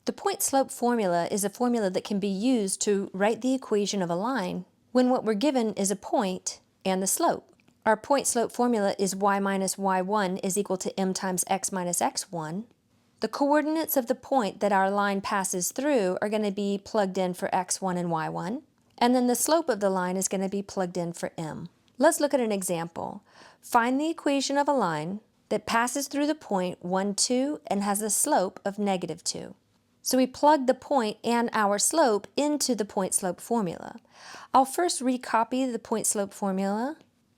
The point-slope formula is a formula that can be used to write the equation of a line when what we're given is a point and the slope. Our point-slope formula is y minus y1 is equal to m times x minus x1. The coordinates of the point that our line passes through are going to be plugged in for x1 and y1, and then the slope of the line is going to be plugged in for m. Let's look at an example. Find the equation of a line that passes through the point 1, 2 and has a slope of negative 2. So we plug the point and our slope into the point-slope formula. I'll first recopy the point-slope formula.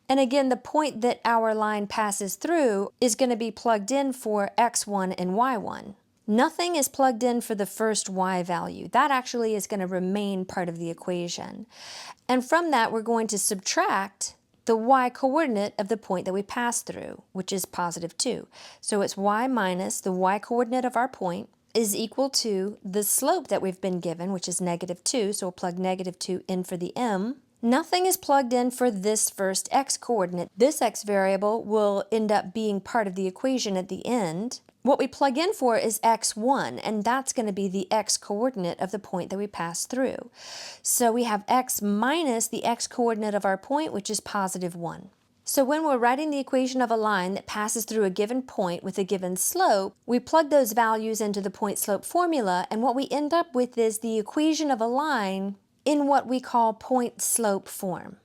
And again, the point that our line passes through is going to be plugged in for x1 and y1. Nothing is plugged in for the first y value. That actually is going to remain part of the equation. And from that, we're going to subtract the y coordinate of the point that we pass through, which is positive 2. So it's y minus the y coordinate of our point is equal to the slope that we've been given, which is negative 2. So we'll plug negative 2 in for the m. Nothing is plugged in for this first x coordinate. This x variable will end up being part of the equation at the end. What we plug in for is x1, and that's going to be the x coordinate of the point that we pass through. So we have x minus the x coordinate of our point, which is positive 1. So when we're writing the equation of a line that passes through a given point with a given slope, we plug those values into the point-slope formula, and what we end up with is the equation of a line in what we call point-slope form.